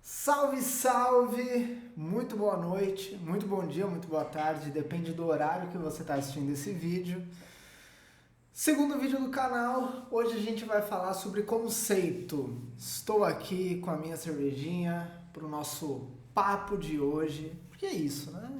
Salve, salve! Muito boa noite, muito bom dia, muito boa tarde, depende do horário que você está assistindo esse vídeo. Segundo vídeo do canal, hoje a gente vai falar sobre conceito. Estou aqui com a minha cervejinha para o nosso papo de hoje, porque é isso, né?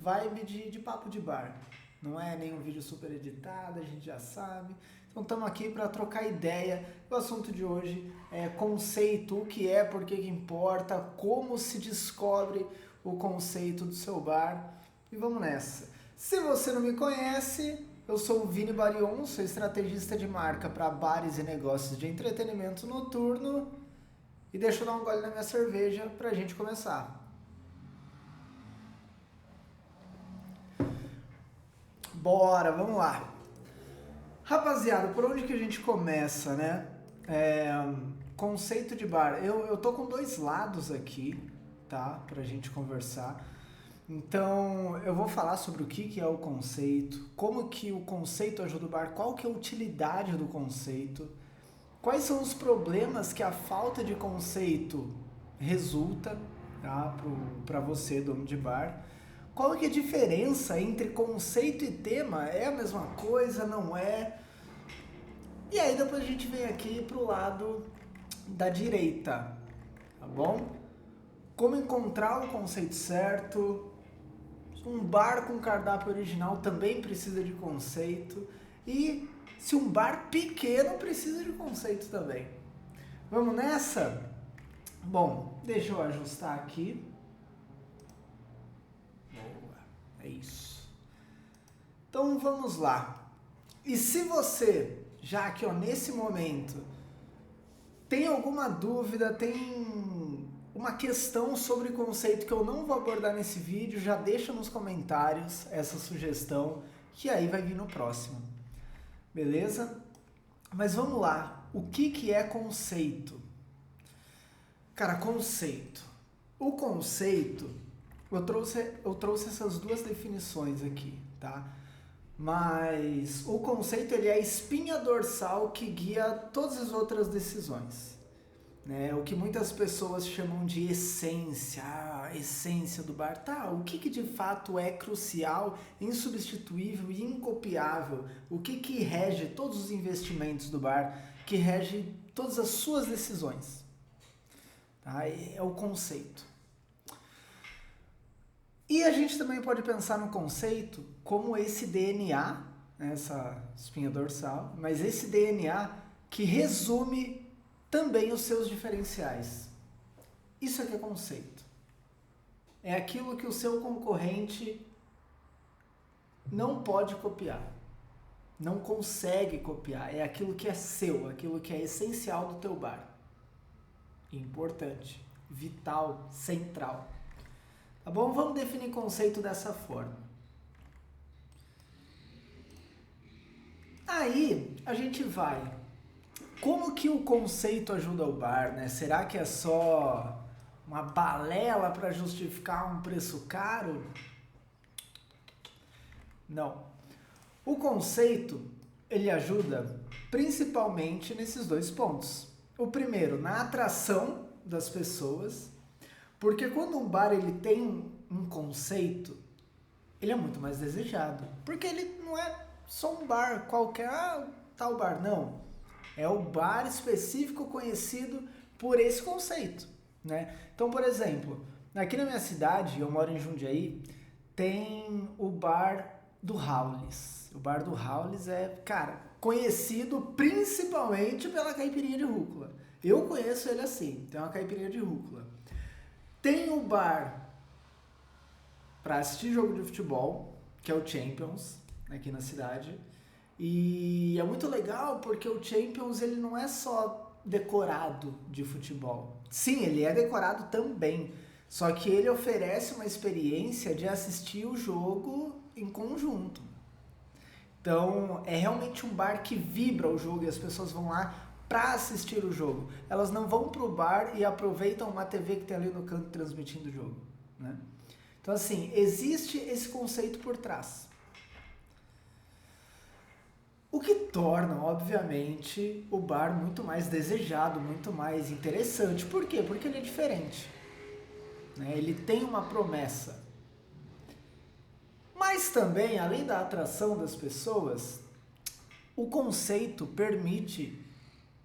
Vibe de papo de bar. Não é nenhum vídeo super editado, a gente já sabe. Então estamos aqui para trocar ideia. O assunto de hoje é conceito, o que é, por que importa, como se descobre o conceito do seu bar. E vamos nessa. Se você não me conhece, eu sou o Vini Barion, sou estrategista de marca para bares e negócios de entretenimento noturno. E deixa eu dar um gole na minha cerveja para a gente começar. Bora, vamos lá. Rapaziada, por onde que a gente começa, né? Conceito de bar. Eu tô com dois lados aqui, tá? Pra gente conversar. Então, eu vou falar sobre o que é o conceito, como que o conceito ajuda o bar, qual que é a utilidade do conceito, quais são os problemas que a falta de conceito resulta, tá? Pra você, dono de bar. Qual que é a diferença entre conceito e tema? É a mesma coisa, não é? E aí depois a gente vem aqui pro lado da direita, tá bom? Como encontrar o conceito certo? Um bar com cardápio original também precisa de conceito. E se um bar pequeno precisa de conceito também. Vamos nessa? Bom, deixa eu ajustar aqui. É isso. Então vamos lá. E se você, já que nesse momento, tem alguma dúvida, tem uma questão sobre conceito que eu não vou abordar nesse vídeo, já deixa nos comentários essa sugestão, que aí vai vir no próximo. Beleza? Mas vamos lá. O que é conceito? Cara, conceito. O conceito... Eu trouxe essas duas definições aqui, tá? Mas o conceito ele é a espinha dorsal que guia todas as outras decisões, né? O que muitas pessoas chamam de essência, a essência do bar. Tá, o que de fato é crucial, insubstituível e incopiável? O que rege todos os investimentos do bar, que rege todas as suas decisões? Tá? É o conceito. E a gente também pode pensar no conceito como esse DNA, essa espinha dorsal, mas esse DNA que resume também os seus diferenciais. Isso aqui é conceito. É aquilo que o seu concorrente não pode copiar, não consegue copiar. É aquilo que é seu, aquilo que é essencial do teu bar. Importante, vital, central. Tá bom? Vamos definir conceito dessa forma. Aí, a gente vai. Como que o conceito ajuda o bar, né? Será que é só uma balela para justificar um preço caro? Não. O conceito, ele ajuda principalmente nesses dois pontos. O primeiro, na atração das pessoas. Porque quando um bar ele tem um conceito, ele é muito mais desejado. Porque ele não é só um bar qualquer, tal bar, não. É o bar específico conhecido por esse conceito, né? Então, por exemplo, aqui na minha cidade, eu moro em Jundiaí, tem o bar do Raulis. O bar do Raulis é, cara, conhecido principalmente pela caipirinha de rúcula. Eu conheço ele assim, tem uma caipirinha de rúcula. Tem o bar para assistir jogo de futebol, que é o Champions, aqui na cidade. E é muito legal porque o Champions ele não é só decorado de futebol. Sim, ele é decorado também. Só que ele oferece uma experiência de assistir o jogo em conjunto. Então, é realmente um bar que vibra o jogo e as pessoas vão lá para assistir o jogo. Elas não vão pro bar e aproveitam uma TV que tem ali no canto transmitindo o jogo, né? Então assim, existe esse conceito por trás. O que torna, obviamente, o bar muito mais desejado, muito mais interessante. Por quê? Porque ele é diferente. né? Ele tem uma promessa. Mas também, além da atração das pessoas, o conceito permite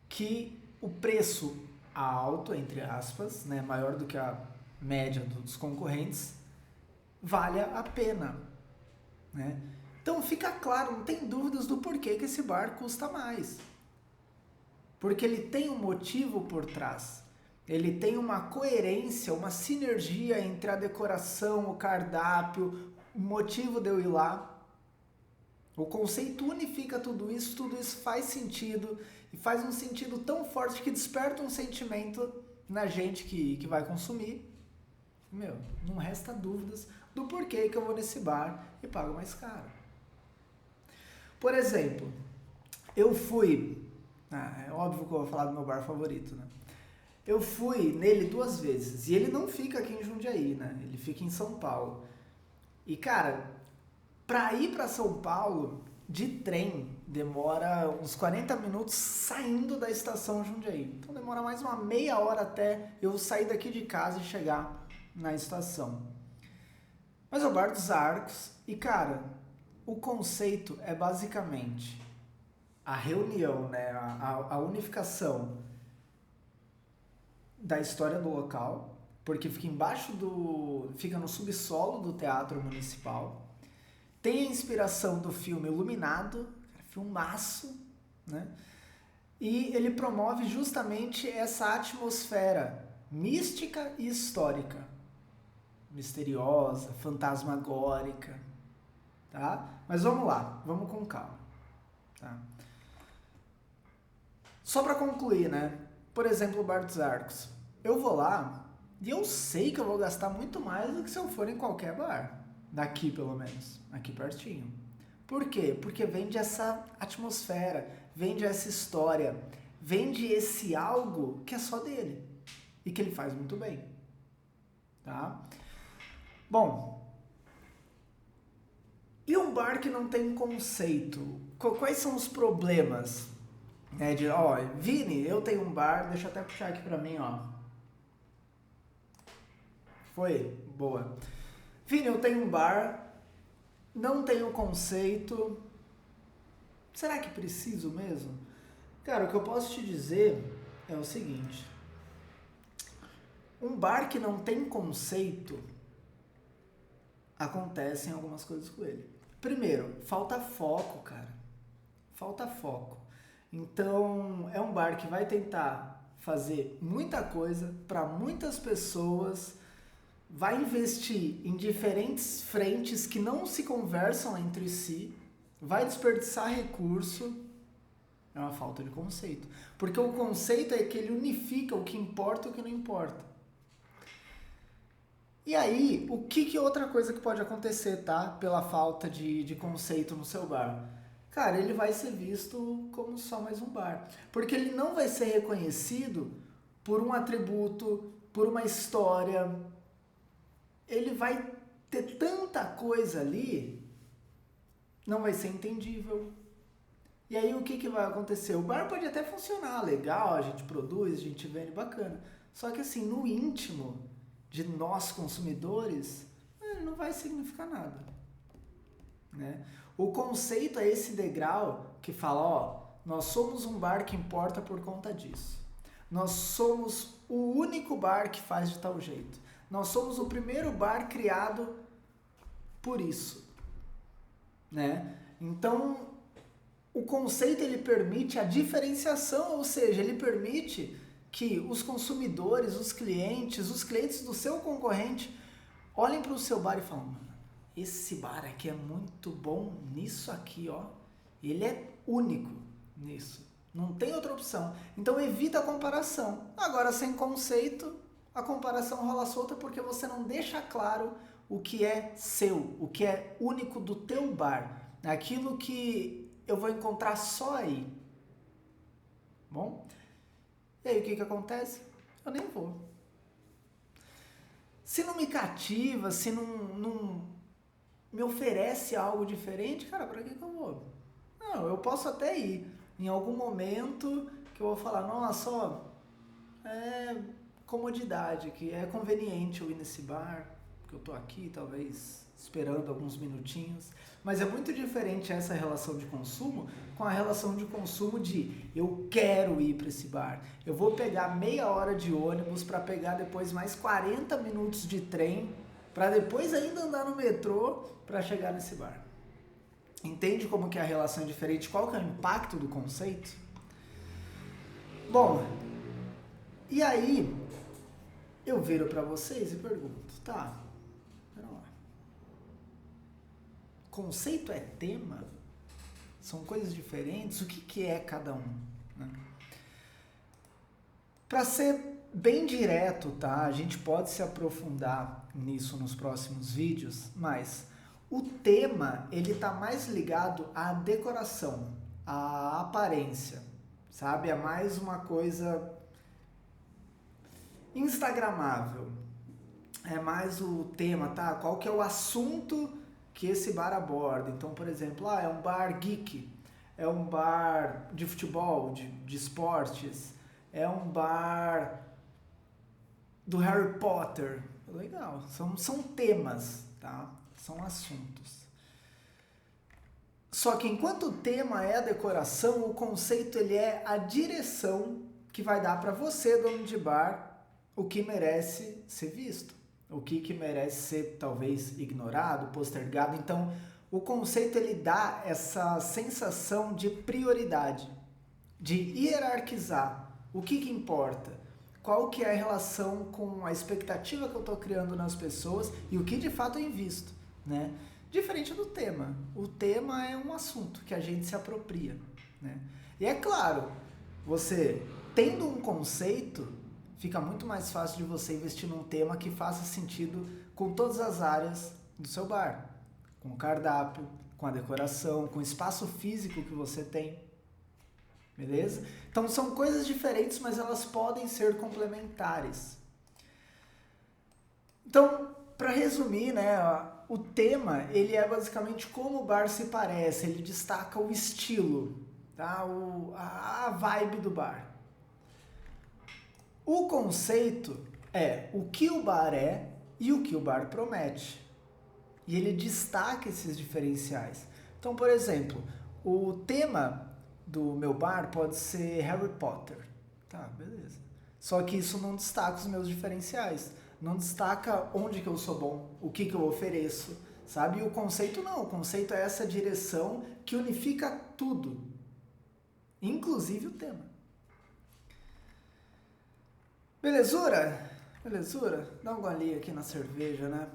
que o preço alto, entre aspas, né, maior do que a média dos concorrentes, valha a pena, né? Então fica claro, não tem dúvidas do porquê que esse bar custa mais. Porque ele tem um motivo por trás. Ele tem uma coerência, uma sinergia entre a decoração, o cardápio, o motivo de eu ir lá. O conceito unifica tudo isso faz sentido, e faz um sentido tão forte que desperta um sentimento na gente que vai consumir. Meu, não resta dúvidas do porquê que eu vou nesse bar e pago mais caro. Por exemplo, eu fui... é óbvio que eu vou falar do meu bar favorito, né? Eu fui nele 2 vezes, e ele não fica aqui em Jundiaí, né? Ele fica em São Paulo. E, cara, pra ir pra São Paulo, de trem, demora uns 40 minutos saindo da estação Jundiaí. Então demora mais uma meia hora até eu sair daqui de casa e chegar na estação. Mas é o Bar dos Arcos, e, cara, o conceito é basicamente a reunião, né? A unificação da história do local, porque fica fica no subsolo do Teatro Municipal. Tem a inspiração do filme Iluminado, filmaço, né? E ele promove justamente essa atmosfera mística e histórica, misteriosa, fantasmagórica, tá? Mas vamos lá, vamos com calma, tá? Só para concluir, né? Por exemplo, o Bar dos Arcos. Eu vou lá e eu sei que eu vou gastar muito mais do que se eu for em qualquer bar. Daqui, pelo menos. Aqui pertinho. Por quê? Porque vende essa atmosfera, vende essa história, vende esse algo que é só dele e que ele faz muito bem. Tá? Bom, e um bar que não tem conceito? Quais são os problemas? Vini, eu tenho um bar, deixa eu até puxar aqui pra mim, ó. Foi? Boa. Vini, eu tenho um bar, não tenho conceito. Será que preciso mesmo? Cara, o que eu posso te dizer é o seguinte. Um bar que não tem conceito, acontecem algumas coisas com ele. Primeiro, falta foco, cara. Falta foco. Então, é um bar que vai tentar fazer muita coisa para muitas pessoas, vai investir em diferentes frentes que não se conversam entre si, vai desperdiçar recurso. É uma falta de conceito. Porque o conceito é que ele unifica o que importa e o que não importa. E aí, o que outra coisa que pode acontecer, tá? Pela falta de conceito no seu bar? Cara, ele vai ser visto como só mais um bar. Porque ele não vai ser reconhecido por um atributo, por uma história. Ele vai ter tanta coisa ali, não vai ser entendível. E aí o que vai acontecer? O bar pode até funcionar legal, a gente produz, a gente vende, bacana. Só que assim, no íntimo de nós consumidores, não vai significar nada. Né? O conceito é esse degrau que fala, ó, nós somos um bar que importa por conta disso. Nós somos o único bar que faz de tal jeito. Nós somos o primeiro bar criado por isso, né? Então, o conceito ele permite a diferenciação, ou seja, ele permite que os consumidores, os clientes do seu concorrente olhem para o seu bar e falam, esse bar aqui é muito bom nisso aqui, ó. Ele é único nisso. Não tem outra opção. Então evita a comparação. Agora, sem conceito, a comparação rola solta porque você não deixa claro o que é seu, o que é único do teu bar. Aquilo que eu vou encontrar só aí. Bom? E aí o que acontece? Eu nem vou. Se não me cativa, se não me oferece algo diferente, cara, pra que eu vou? Não, eu posso até ir. Em algum momento que eu vou falar, nossa, ó, comodidade, que é conveniente eu ir nesse bar, que eu tô aqui, talvez esperando alguns minutinhos, mas é muito diferente essa relação de consumo com a relação de consumo de eu quero ir para esse bar, eu vou pegar meia hora de ônibus para pegar depois mais 40 minutos de trem, para depois ainda andar no metrô para chegar nesse bar. Entende como que a relação é diferente? Qual que é o impacto do conceito? Bom, e aí eu viro para vocês e pergunto, tá, pera lá. Conceito é tema? São coisas diferentes? O que é cada um? Né? Para ser bem direto, tá? A gente pode se aprofundar nisso nos próximos vídeos, mas o tema, ele tá mais ligado à decoração, à aparência, sabe? É mais uma coisa instagramável. É mais o tema, tá? Qual que é o assunto que esse bar aborda? Então, por exemplo, é um bar geek, é um bar de futebol, de esportes, é um bar do Harry Potter. Legal, são temas, tá? São assuntos. Só que enquanto o tema é a decoração, o conceito ele é a direção que vai dar para você, dono de bar, o que merece ser visto, o que merece ser talvez ignorado, postergado. Então, o conceito ele dá essa sensação de prioridade, de hierarquizar o que importa, qual que é a relação com a expectativa que eu estou criando nas pessoas e o que de fato eu invisto, né? Diferente do tema. O tema é um assunto que a gente se apropria, né? E é claro, você tendo um conceito, fica muito mais fácil de você investir num tema que faça sentido com todas as áreas do seu bar. Com o cardápio, com a decoração, com o espaço físico que você tem. Beleza? Então são coisas diferentes, mas elas podem ser complementares. Então, para resumir, né, o tema, ele é basicamente como o bar se parece, ele destaca o estilo, tá? A vibe do bar. O conceito é o que o bar é e o que o bar promete. E ele destaca esses diferenciais. Então, por exemplo, o tema do meu bar pode ser Harry Potter. Tá, beleza. Só que isso não destaca os meus diferenciais. Não destaca onde que eu sou bom, o que eu ofereço, sabe? E o conceito não. O conceito é essa direção que unifica tudo. Inclusive o tema. Belezura? Belezura? Dá um golinho aqui na cerveja, né?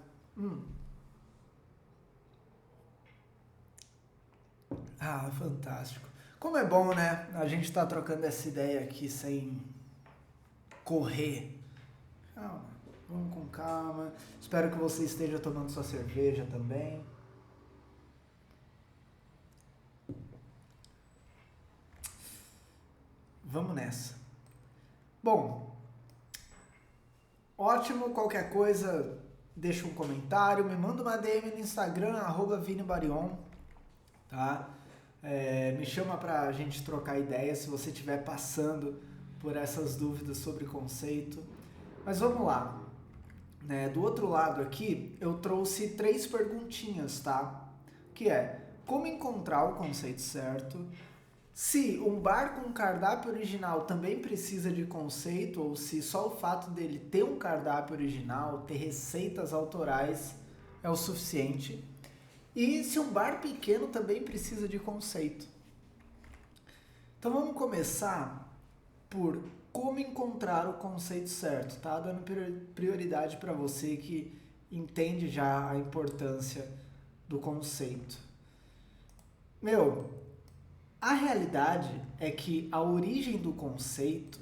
Ah, fantástico. Como é bom, né? A gente tá trocando essa ideia aqui sem correr. Calma, vamos com calma. Espero que você esteja tomando sua cerveja também. Vamos nessa. Bom, ótimo. Qualquer coisa, deixa um comentário, me manda uma DM no Instagram, @vinibarion, tá? Me chama pra gente trocar ideia se você estiver passando por essas dúvidas sobre conceito. Mas vamos lá. Né? Do outro lado aqui, eu trouxe 3 perguntinhas, tá? Que é, como encontrar o conceito certo? Se um bar com cardápio original também precisa de conceito, ou se só o fato dele ter um cardápio original, ter receitas autorais, é o suficiente. E se um bar pequeno também precisa de conceito. Então vamos começar por como encontrar o conceito certo, tá? Dando prioridade para você que entende já a importância do conceito. A realidade é que a origem do conceito,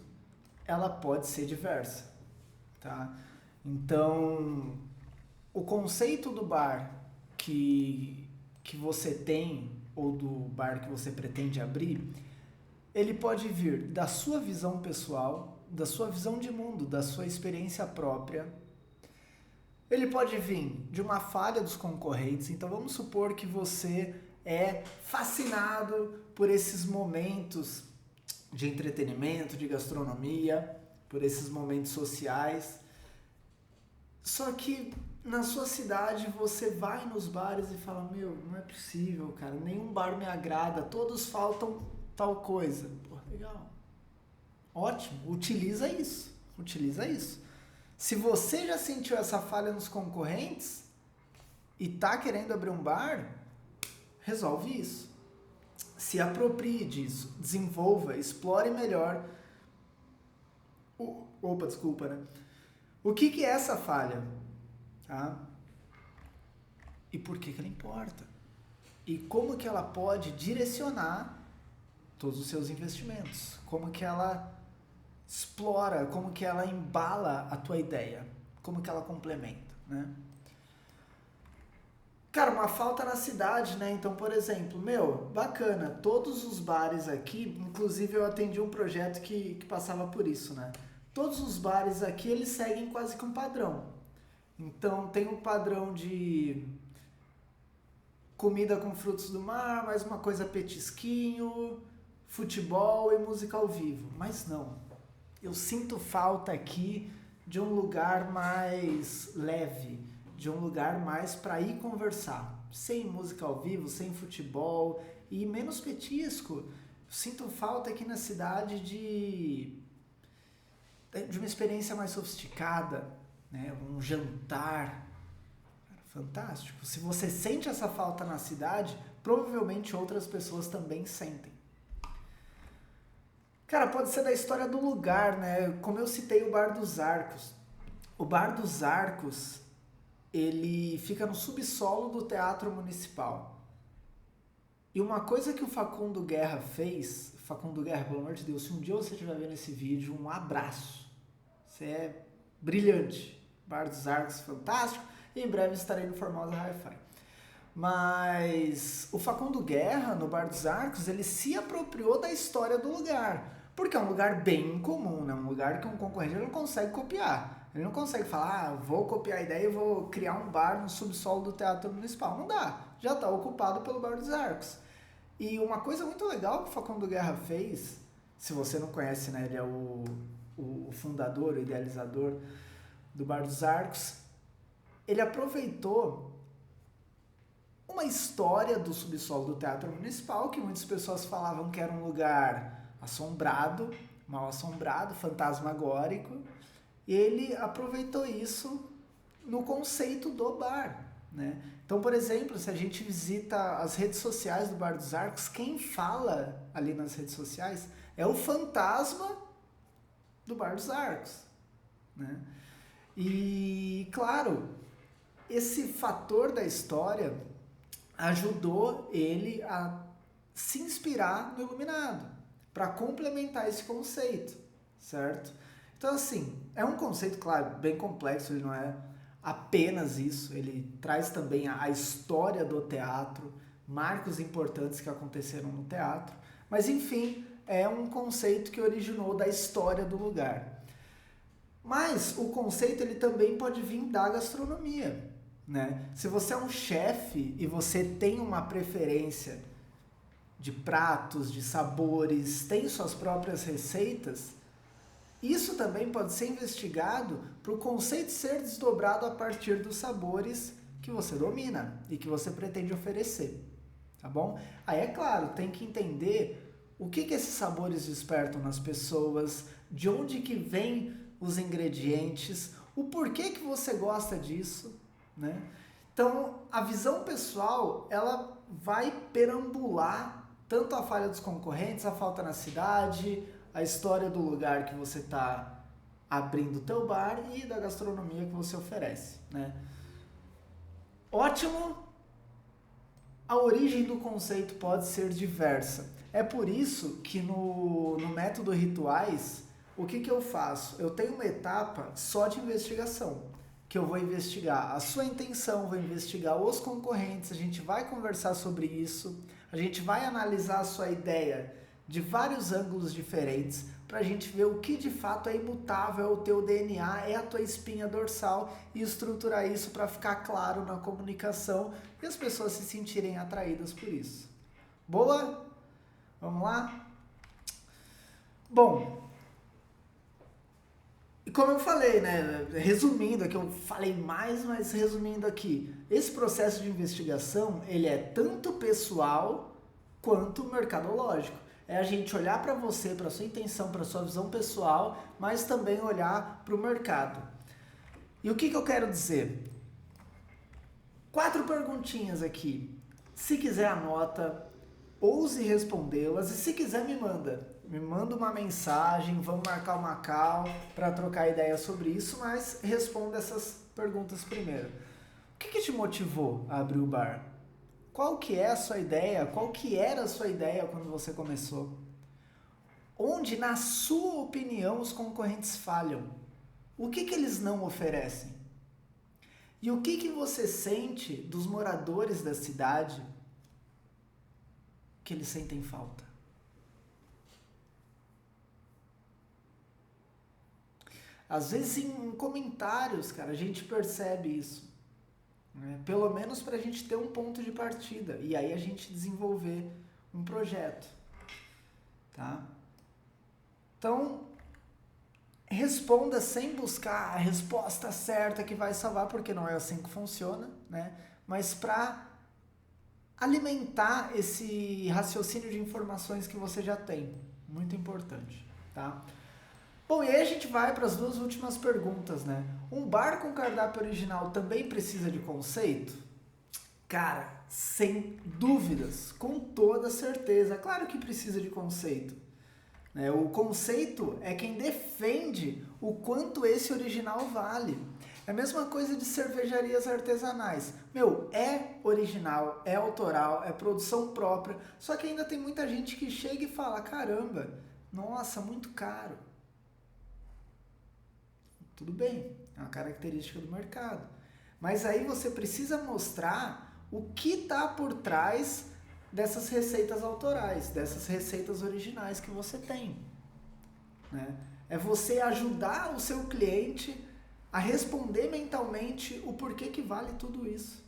ela pode ser diversa, tá? Então, o conceito do bar que você tem, ou do bar que você pretende abrir, ele pode vir da sua visão pessoal, da sua visão de mundo, da sua experiência própria. Ele pode vir de uma falha dos concorrentes. Então vamos supor que você é fascinado por esses momentos de entretenimento, de gastronomia, por esses momentos sociais. Só que na sua cidade você vai nos bares e fala, meu, não é possível, cara, nenhum bar me agrada, todos faltam tal coisa. Pô, legal. Ótimo, utiliza isso. Se você já sentiu essa falha nos concorrentes e tá querendo abrir um bar, resolve isso. Se aproprie disso, desenvolva, explore melhor. O que é essa falha? Tá? E por que ela importa? E como que ela pode direcionar todos os seus investimentos? Como que ela explora, como que ela embala a tua ideia? Como que ela complementa, né? Cara, uma falta na cidade, né? Então, por exemplo, bacana, todos os bares aqui, inclusive eu atendi um projeto que passava por isso, né? Todos os bares aqui, eles seguem quase que um padrão. Então, tem um padrão de comida com frutos do mar, mais uma coisa petisquinho, futebol e música ao vivo. Mas não, eu sinto falta aqui de um lugar mais leve, de um lugar mais para ir conversar, sem música ao vivo, sem futebol e menos petisco. Eu sinto falta aqui na cidade de uma experiência mais sofisticada, né? Um jantar. Fantástico. Se você sente essa falta na cidade, provavelmente outras pessoas também sentem. Cara, pode ser da história do lugar, né? Como eu citei o Bar dos Arcos. O Bar dos Arcos, ele fica no subsolo do Teatro Municipal. E uma coisa que o Facundo Guerra fez, Facundo Guerra, pelo amor de Deus, se um dia você estiver vendo esse vídeo, um abraço. Você é brilhante. Bar dos Arcos, fantástico. E em breve estarei no Formosa Hi-Fi. Mas o Facundo Guerra, no Bar dos Arcos, ele se apropriou da história do lugar. Porque é um lugar bem incomum, né? Um lugar que um concorrente não consegue copiar. Ele não consegue falar, vou copiar a ideia e vou criar um bar no subsolo do Teatro Municipal. Não dá. Já está ocupado pelo Bar dos Arcos. E uma coisa muito legal que o Facundo Guerra fez, se você não conhece, né? Ele é o fundador, o idealizador do Bar dos Arcos. Ele aproveitou uma história do subsolo do Teatro Municipal, que muitas pessoas falavam que era um lugar assombrado, mal assombrado, fantasmagórico. E ele aproveitou isso no conceito do bar, né? Então, por exemplo, se a gente visita as redes sociais do Bar dos Arcos, quem fala ali nas redes sociais é o fantasma do Bar dos Arcos, né? E, claro, esse fator da história ajudou ele a se inspirar no Iluminado, para complementar esse conceito, certo? Então, assim, é um conceito, claro, bem complexo, ele não é apenas isso, ele traz também a história do teatro, marcos importantes que aconteceram no teatro, mas, enfim, é um conceito que originou da história do lugar. Mas o conceito ele também pode vir da gastronomia, né? Se você é um chefe e você tem uma preferência de pratos, de sabores, tem suas próprias receitas, isso também pode ser investigado para o conceito ser desdobrado a partir dos sabores que você domina e que você pretende oferecer, tá bom? Aí é claro, tem que entender o que esses sabores despertam nas pessoas, de onde que vem os ingredientes, o porquê que você gosta disso, né? Então, a visão pessoal, ela vai perambular tanto a falha dos concorrentes, a falta na cidade, a história do lugar que você está abrindo o teu bar e da gastronomia que você oferece, né? Ótimo! A origem do conceito pode ser diversa. É por isso que no método Rituais, o que eu faço? Eu tenho uma etapa só de investigação, que eu vou investigar a sua intenção, vou investigar os concorrentes, a gente vai conversar sobre isso, a gente vai analisar a sua ideia de vários ângulos diferentes, para a gente ver o que de fato é imutável, é o teu DNA, é a tua espinha dorsal e estruturar isso para ficar claro na comunicação e as pessoas se sentirem atraídas por isso. Boa? Vamos lá? Bom, E como eu falei, né, resumindo aqui, eu falei mais, mas resumindo aqui, esse processo de investigação, ele é tanto pessoal quanto mercadológico. É a gente olhar para você, para sua intenção, para sua visão pessoal, mas também olhar para o mercado. E o que eu quero dizer? 4 perguntinhas aqui. Se quiser anota, ouse respondê-las e se quiser me manda uma mensagem, vamos marcar uma call para trocar ideia sobre isso, mas responda essas perguntas primeiro. O que te motivou a abrir o bar? Qual que é a sua ideia? Qual que era a sua ideia quando você começou? Onde, na sua opinião, os concorrentes falham? O que eles não oferecem? E o que você sente dos moradores da cidade que eles sentem falta? Às vezes em comentários, cara, a gente percebe isso. Né? Pelo menos para a gente ter um ponto de partida. E aí a gente desenvolver um projeto. Tá? Então, responda sem buscar a resposta certa que vai salvar, porque não é assim que funciona, né? Mas para alimentar esse raciocínio de informações que você já tem. Muito importante, tá? Bom, e aí a gente vai para as 2 últimas perguntas, né? Um bar com cardápio original também precisa de conceito? Cara, sem dúvidas, com toda certeza. Claro que precisa de conceito. O conceito é quem defende o quanto esse original vale. É a mesma coisa de cervejarias artesanais. É original, é autoral, é produção própria, só que ainda tem muita gente que chega e fala, caramba, nossa, muito caro. Tudo bem, é uma característica do mercado. Mas aí você precisa mostrar o que está por trás dessas receitas autorais, dessas receitas originais que você tem. Né? É você ajudar o seu cliente a responder mentalmente o porquê que vale tudo isso.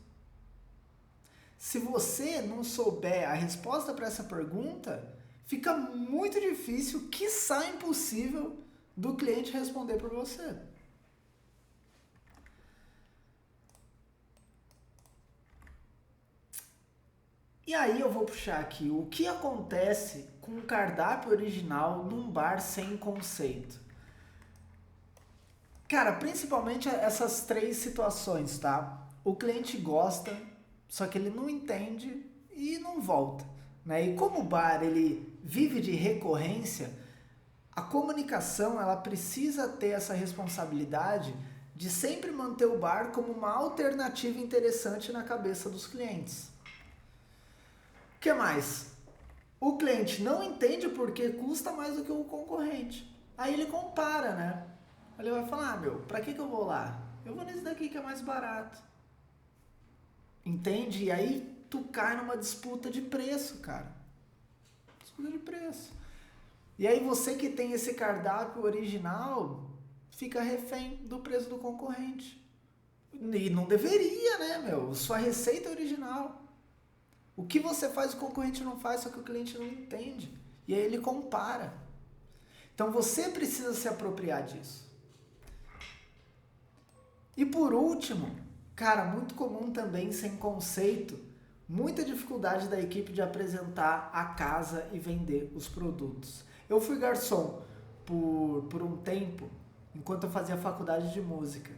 Se você não souber a resposta para essa pergunta, fica muito difícil, quiçá impossível, do cliente responder por você. E aí eu vou puxar aqui o que acontece com o cardápio original num bar sem conceito. Cara, principalmente essas 3 situações, tá? O cliente gosta, só que ele não entende e não volta. Né? E como o bar ele vive de recorrência, a comunicação ela precisa ter essa responsabilidade de sempre manter o bar como uma alternativa interessante na cabeça dos clientes. O que mais? O cliente não entende porque custa mais do que o concorrente. Aí ele compara, né? Ele vai falar, pra que eu vou lá? Eu vou nesse daqui que é mais barato. Entende? E aí tu cai numa disputa de preço, cara. Disputa de preço. E aí você que tem esse cardápio original, fica refém do preço do concorrente. E não deveria, né, Sua receita é original. O que você faz, o concorrente não faz, só que o cliente não entende. E aí ele compara. Então você precisa se apropriar disso. E por último, cara, muito comum também sem conceito, muita dificuldade da equipe de apresentar a casa e vender os produtos. Eu fui garçom por um tempo, enquanto eu fazia faculdade de música.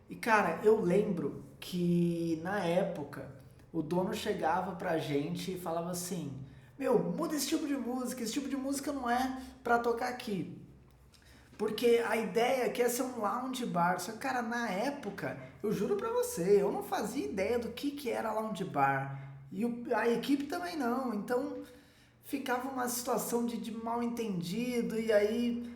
E cara, eu lembro que na época o dono chegava pra gente e falava assim, muda esse tipo de música não é pra tocar aqui. Porque a ideia aqui é ser um lounge bar. Só que, cara, na época, eu juro pra você, eu não fazia ideia do que era lounge bar. E a equipe também não. Então, ficava uma situação de mal entendido. E aí,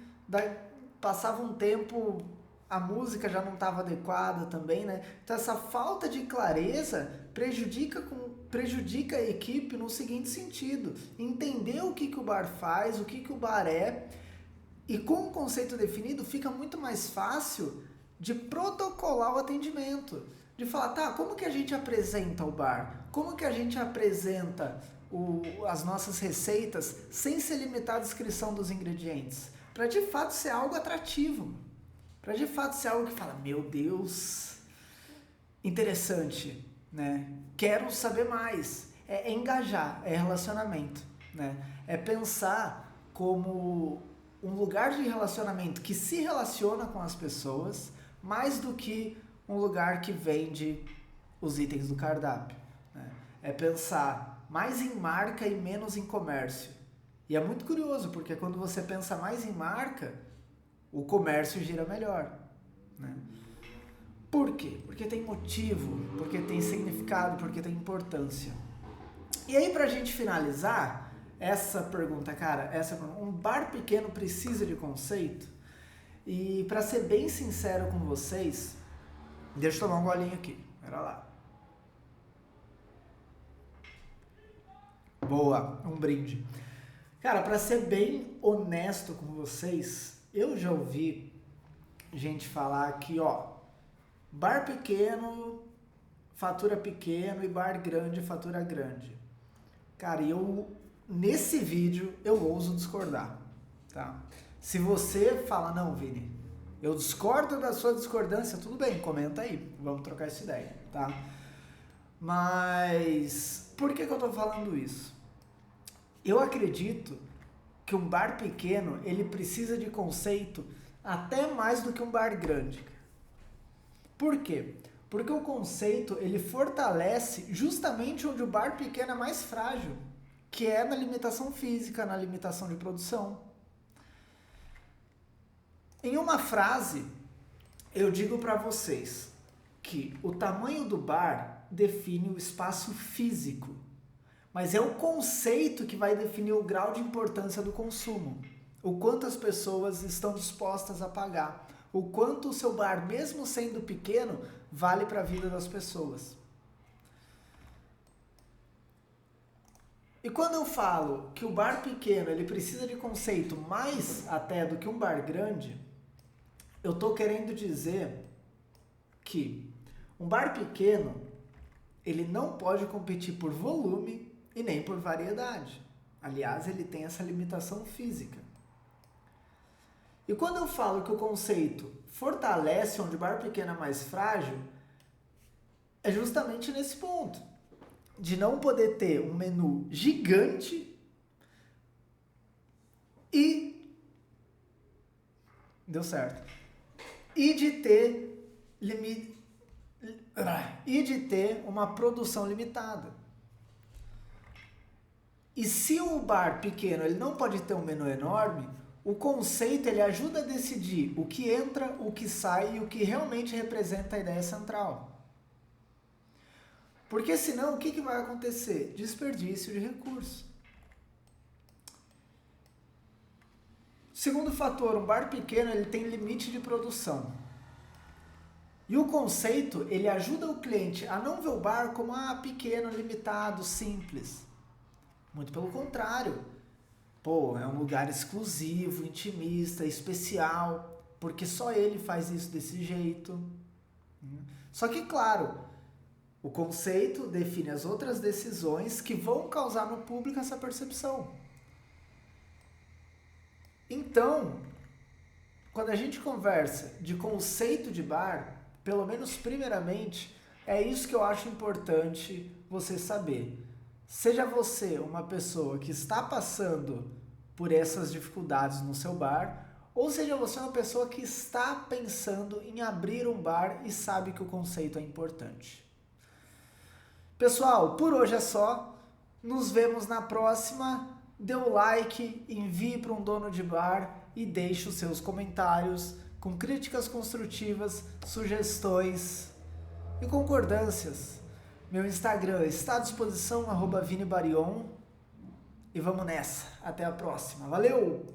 passava um tempo, a música já não estava adequada também, né? Então, essa falta de clareza prejudica a equipe no seguinte sentido. Entender o que o bar faz, o que o bar é. E com o conceito definido, fica muito mais fácil de protocolar o atendimento. De falar, tá, como que a gente apresenta o bar? Como que a gente apresenta as nossas receitas sem se limitar à descrição dos ingredientes? Para de fato ser algo atrativo. para de fato ser algo que fala, meu Deus, interessante, né? Quero saber mais. É engajar, é relacionamento, né? É pensar como um lugar de relacionamento que se relaciona com as pessoas, mais do que um lugar que vende os itens do cardápio, né? É pensar mais em marca e menos em comércio. E é muito curioso, porque quando você pensa mais em marca, o comércio gira melhor, né? Por quê? Porque tem motivo, porque tem significado, porque tem importância. E aí, pra gente finalizar essa pergunta, cara, um bar pequeno precisa de conceito? E pra ser bem sincero com vocês, deixa eu tomar um golinho aqui, pera lá. Boa, um brinde. Cara, pra ser bem honesto com vocês, eu já ouvi gente falar que, ó, bar pequeno fatura pequeno e bar grande fatura grande. Cara, nesse vídeo eu ouso discordar, tá? Se você fala, não, Vini, eu discordo da sua discordância, tudo bem, comenta aí, vamos trocar essa ideia, tá? Mas por que eu tô falando isso? Eu acredito que um bar pequeno, ele precisa de conceito até mais do que um bar grande. Por quê? Porque o conceito, ele fortalece justamente onde o bar pequeno é mais frágil, que é na limitação física, na limitação de produção. Em uma frase, eu digo para vocês que o tamanho do bar define o espaço físico, mas é o conceito que vai definir o grau de importância do consumo, o quanto as pessoas estão dispostas a pagar, o quanto o seu bar, mesmo sendo pequeno, vale para a vida das pessoas. E quando eu falo que o bar pequeno ele precisa de conceito mais até do que um bar grande, eu estou querendo dizer que um bar pequeno ele não pode competir por volume e nem por variedade. Aliás, ele tem essa limitação física. E quando eu falo que o conceito fortalece onde o bar pequeno é mais frágil, é justamente nesse ponto. De não poder ter um menu gigante e... Deu certo. E de ter uma produção limitada. E se o bar pequeno ele não pode ter um menu enorme, o conceito ele ajuda a decidir o que entra, o que sai e o que realmente representa a ideia central. Porque senão o que vai acontecer? Desperdício de recursos. Segundo fator, um bar pequeno ele tem limite de produção. E o conceito ele ajuda o cliente a não ver o bar como pequeno, limitado, simples. Muito pelo contrário. Pô, é um lugar exclusivo, intimista, especial, porque só ele faz isso desse jeito. Só que, claro, o conceito define as outras decisões que vão causar no público essa percepção. Então, quando a gente conversa de conceito de bar, pelo menos primeiramente, é isso que eu acho importante você saber. Seja você uma pessoa que está passando por essas dificuldades no seu bar, ou seja você uma pessoa que está pensando em abrir um bar e sabe que o conceito é importante. Pessoal, por hoje é só. Nos vemos na próxima. Dê o like, envie para um dono de bar e deixe os seus comentários com críticas construtivas, sugestões e concordâncias. Meu Instagram está à disposição, @vinibarion. E vamos nessa. Até a próxima. Valeu!